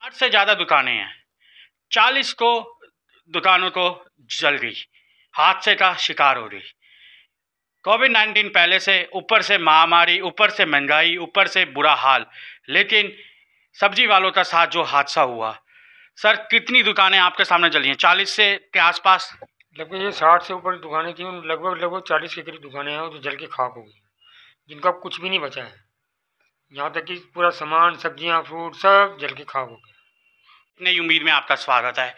60 से ज़्यादा दुकानें हैं। 40 को दुकानों को जल गई, हादसे का शिकार हो रही। कोविड-19 पहले से, ऊपर से महामारी, ऊपर से महंगाई, ऊपर से बुरा हाल। लेकिन सब्जी वालों का साथ जो हादसा हुआ, सर कितनी दुकानें आपके सामने जली हैं? 40 से के आसपास। लगभग ये 60 से ऊपर दुकानें थी। लगभग लगभग 40 के करीब दुकानें हैं जो जल के खाक हो गई, जिनका कुछ भी नहीं बचा है। यहाँ तक कि पूरा सामान, सब्जियाँ, फ्रूट सब जल के खाक हो गया। नई उम्मीद में आपका स्वागत है।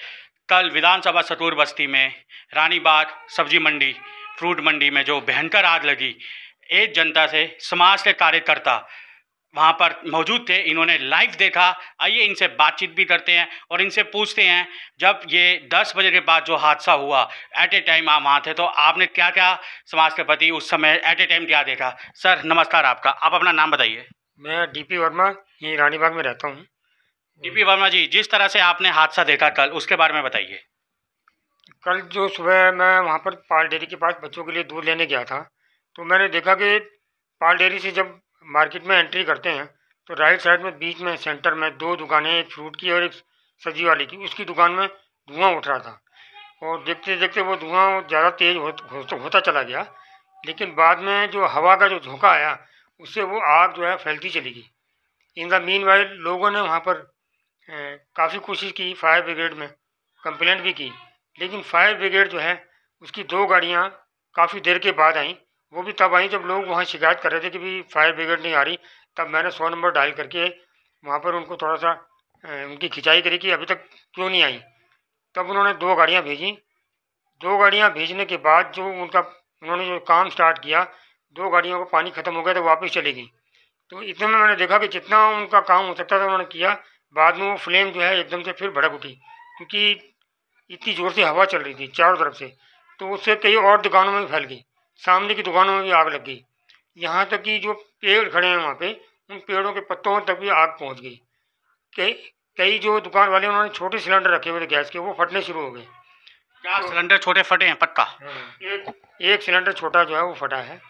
कल विधानसभा सतूर बस्ती में रानीबाग सब्जी मंडी, फ्रूट मंडी में जो भयंकर आग लगी, एक जनता से समाज के कार्यकर्ता वहां पर मौजूद थे। इन्होंने लाइव देखा। आइए इनसे बातचीत भी करते हैं और इनसे पूछते हैं, जब ये 10 बजे के बाद जो हादसा हुआ, एट ए टाइम आप वहाँ थे, तो आपने क्या क्या समाज के प्रति उस समय एट ए टाइम क्या देखा? सर नमस्कार, आपका, आप अपना नाम बताइए। मैं डीपी वर्मा, ये रानीबाग में रहता हूँ। डीपी वर्मा जी, जिस तरह से आपने हादसा देखा कल, उसके बारे में बताइए। कल जो सुबह मैं वहाँ पर पाल डेयरी के पास बच्चों के लिए दूध लेने गया था, तो मैंने देखा कि पाल डेयरी से जब मार्केट में एंट्री करते हैं तो राइट साइड में बीच में सेंटर में दो दुकानें, एक फ्रूट की और एक सब्जी वाले की। उसकी दुकान में धुआं उठ रहा था और देखते देखते वो धुआं ज़्यादा तेज़ होता चला गया। लेकिन बाद में जो हवा का जो झोंका आया, उससे वो आग जो है फैलती चली गई। इन द मीन वाइल लोगों ने वहाँ पर काफ़ी कोशिश की, फायर ब्रिगेड में कंप्लेंट भी की, लेकिन फायर ब्रिगेड जो है उसकी दो गाड़ियाँ काफ़ी देर के बाद आई। वो भी तब आई जब लोग वहाँ शिकायत कर रहे थे कि भी फायर ब्रिगेड नहीं आ रही। तब मैंने 100 नंबर डायल करके वहाँ पर उनको थोड़ा सा उनकी खिंचाई करी कि अभी तक क्यों नहीं आई। तब उन्होंने दो गाड़ियाँ भेजी। दो गाड़ियाँ भेजने के बाद जो उन्होंने जो काम स्टार्ट किया, दो गाड़ियों का पानी ख़त्म हो गया तो वापस चली गई। तो इतने में मैंने देखा कि जितना उनका काम हो सकता था उन्होंने किया। बाद में वो फ्लेम जो है एकदम से फिर भड़क उठी, क्योंकि इतनी ज़ोर से हवा चल रही थी चारों तरफ से, तो उससे कई और दुकानों में भी फैल गई। सामने की दुकानों में भी आग लग गई। यहाँ तक कि जो पेड़ खड़े हैं वहाँ पे, उन पेड़ों के पत्तों तक भी आग पहुँच गई। कई कई जो दुकान वाले उन्होंने छोटे सिलेंडर रखे हुए थे गैस के, वो फटने शुरू हो गए। क्या सिलेंडर छोटे फटे हैं पक्का? एक सिलेंडर छोटा जो है वो फटा है।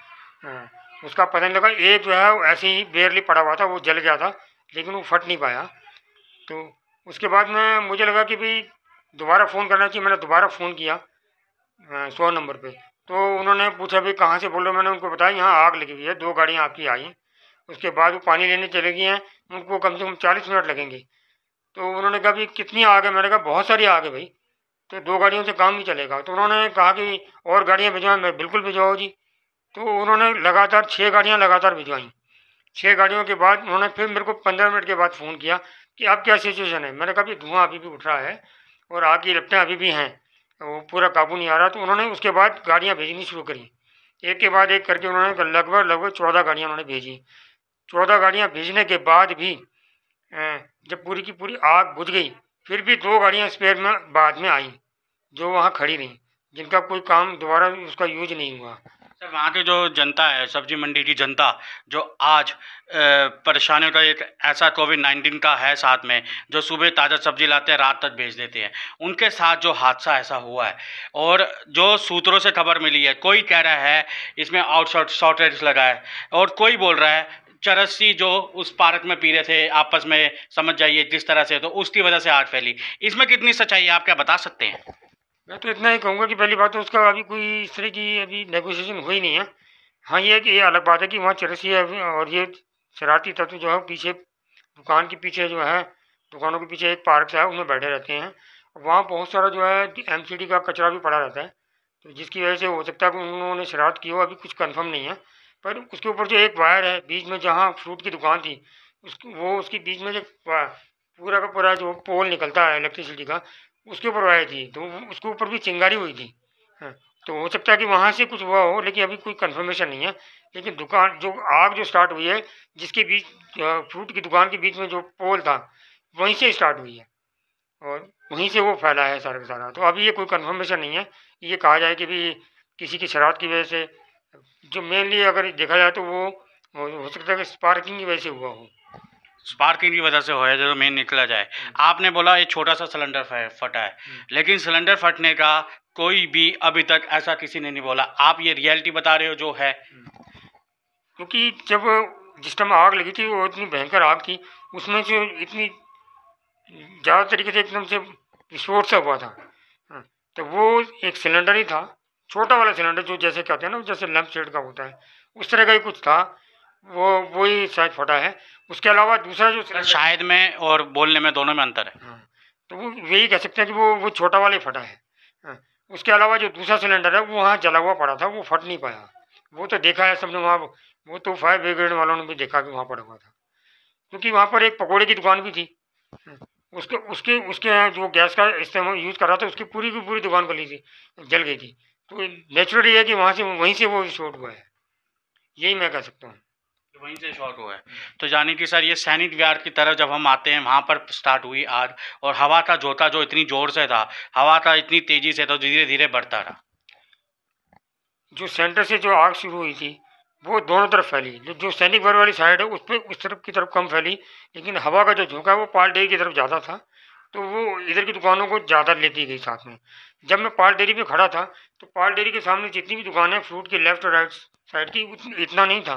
हाँ, उसका पता नहीं लगा। एक जो है वो ऐसे ही बेरली पड़ा हुआ था, वो जल गया था, लेकिन वो फट नहीं पाया। तो उसके बाद में मुझे लगा कि भाई दोबारा फ़ोन करना चाहिए। मैंने दोबारा फ़ोन किया 100 नंबर पे। तो उन्होंने पूछा भाई कहाँ से बोल रहे हो। मैंने उनको बताया यहाँ आग लगी हुई है, दो गाड़ियाँ आपकी आई। उसके बाद वो पानी लेने चले गए हैं, उनको कम से कम 40 मिनट लगेंगे। तो उन्होंने कहा भाई कितनी आग है? मैंने कहा बहुत सारी आग है भाई, तो दो गाड़ियों से काम नहीं चलेगा। तो उन्होंने कहा कि और गाड़ियाँ भिजवाएं। मैं बिल्कुल भिजवाओ जी। तो उन्होंने लगातार 6 गाड़ियाँ लगातार भिजवाईं। 6 गाड़ियों के बाद उन्होंने फिर मेरे को 15 मिनट के बाद फ़ोन किया कि अब क्या सिचुएशन है। मैंने कहा कि धुआं अभी भी उठ रहा है और आग की लपटें अभी भी हैं, वो पूरा काबू नहीं आ रहा। तो उन्होंने उसके बाद गाड़ियाँ भेजनी शुरू करी, एक के बाद एक करके उन्होंने लगभग लगभग 14 गाड़ियाँ उन्होंने भेजी। 14 गाड़ियाँ भेजने के बाद भी जब पूरी की पूरी आग बुझ गई, फिर भी दो गाड़ियाँ स्पेयर में बाद में आई, जो वहाँ खड़ी रहीं, जिनका कोई काम दोबारा उसका यूज नहीं हुआ। सर वहाँ की जो जनता है, सब्जी मंडी की जनता, जो आज परेशानियों का एक ऐसा कोविड-19 का है साथ में, जो सुबह ताज़ा सब्जी लाते हैं, रात तक बेच देते हैं, उनके साथ जो हादसा ऐसा हुआ है, और जो सूत्रों से खबर मिली है, कोई कह रहा है इसमें शॉर्टेज लगा है, और कोई बोल रहा है चरस्सी जो उस पार्क में पी रहे थे आपस में, समझ जाइए जिस तरह से, तो उसकी वजह से आग फैली। इसमें कितनी सच्चाई है, आप क्या बता सकते हैं? मैं तो इतना ही कहूँगा कि पहली बात तो उसका अभी कोई इस तरह की अभी नेगोशिएशन हुई नहीं है। हाँ, ये है कि ये अलग बात है कि वहाँ चरसी है और ये शरारती तत्व जो है पीछे दुकान के पीछे जो है, दुकानों के पीछे एक पार्क सा है, उसमें बैठे रहते हैं। वहाँ बहुत सारा जो है एमसीडी का कचरा भी पड़ा रहता है, तो जिसकी वजह से हो सकता है कि उन्होंने शरारत की हो। अभी कुछ कंफर्म नहीं है। पर उसके ऊपर जो एक वायर है बीच में, जहाँ फ्रूट की दुकान थी, उसकी बीच में जो पूरा का पूरा जो पोल निकलता है इलेक्ट्रिसिटी का, उसके ऊपर वायर थी, तो उसके ऊपर भी चिंगारी हुई थी। हाँ, तो हो सकता है कि वहाँ से कुछ हुआ हो, लेकिन अभी कोई कंफर्मेशन नहीं है। लेकिन दुकान जो आग जो स्टार्ट हुई है, जिसके बीच फ्रूट की दुकान के बीच में जो पोल था, वहीं से स्टार्ट हुई है और वहीं से वो फैला है सारा का सारा। तो अभी ये कोई कंफर्मेशन नहीं है। ये कहा जाए कि भी किसी की शरारत की वजह से, जो मेनली अगर देखा जाए तो वो हो सकता है कि स्पार्किंग की वजह से हुआ हो। स्पार्किंग की वजह से हो है जो मेन निकला जाए। आपने बोला ये छोटा सा सिलेंडर फटा है, लेकिन सिलेंडर फटने का कोई भी अभी तक ऐसा किसी ने नहीं बोला। आप ये रियलिटी बता रहे हो जो है। क्योंकि जब जिस टाइम आग लगी थी वो इतनी भयंकर आग थी, उसमें जो इतनी ज़्यादा तरीके से एकदम से विस्फोट सा हुआ था। हाँ, तो वो एक सिलेंडर ही था, छोटा वाला सिलेंडर जो जैसे कहते हैं ना, जैसे लैंप शेड का होता है, उस तरह का ही कुछ था, वही शायद फटा है। उसके अलावा दूसरा जो सिलेंडर, शायद में और बोलने में दोनों में अंतर है। हाँ, तो वो यही कह सकते हैं कि वो छोटा वाला ही फटा है। हाँ, उसके अलावा जो दूसरा सिलेंडर है वो वहाँ जला हुआ पड़ा था, वो फट नहीं पाया। वो तो देखा है सबने वहाँ, वो तो फायर ब्रिगेड वालों ने भी देखा कि वहाँ पड़ा हुआ था, क्योंकि वहाँ पर एक पकोड़े की दुकान भी थी। हाँ, उसके उसके उसके यहाँ जो गैस का इस्तेमाल यूज़ कर रहा था, उसकी पूरी की पूरी दुकान गली थी, जल गई थी। तो नेचुरली है कि वहाँ से वहीं से वो विस्फोट हुआ है, यही मैं कह सकता हूँ। वहीं से शॉर्ट हुआ है। तो यानी कि सर ये सैनिक विहार की तरफ जब हम आते हैं वहाँ पर स्टार्ट हुई आग, और हवा का झोंका जो इतनी जोर से था, हवा का इतनी तेजी से, तो धीरे धीरे बढ़ता रहा। जो सेंटर से जो आग शुरू हुई थी वो दोनों तरफ फैली, जो सैनिक विहार वाली साइड है उस पर उस तरफ की तरफ कम फैली, लेकिन हवा का जो झोंका है वो पाल डेयरी की तरफ ज़्यादा था, तो वो इधर की दुकानों को ज़्यादा लेती गई साथ में। जब मैं पाल डेयरी पे खड़ा था तो पाल डेयरी के सामने जितनी भी दुकानें फ्रूट की लेफ्ट और राइट साइड की, इतना नहीं था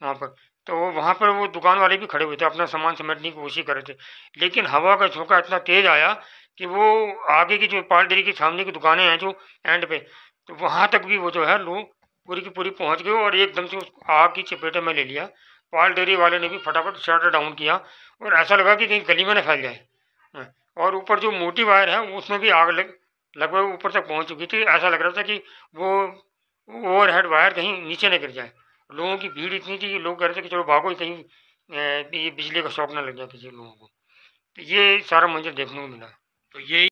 वहाँ पर। तो वहाँ पर वो दुकान वाले भी खड़े हुए थे, अपना सामान समेटने की कोशिश कर रहे थे, लेकिन हवा का झोंका इतना तेज़ आया कि वो आगे की जो पाल डेयरी के सामने की दुकानें हैं जो एंड पे, तो वहाँ तक भी वो जो है लोग पूरी की पूरी पहुंच गए और एकदम से उस आग की चपेटे में ले लिया। पाल डेयरी वाले ने भी फटाफट शटर डाउन किया और ऐसा लगा कि कहीं गली में न फैल जाए। हाँ, और ऊपर जो मोटी वायर है उसमें भी आग लगभग ऊपर तक पहुंच चुकी थी। ऐसा लग रहा था कि वो ओवरहेड वायर कहीं नीचे न गिर जाए। लोगों की भीड़ इतनी थी कि लोग कह रहे थे कि चलो भागो, कहीं ये बिजली का शॉक न लग जाए किसी लोगों को। तो ये सारा मंजर देखने को मिला। तो ये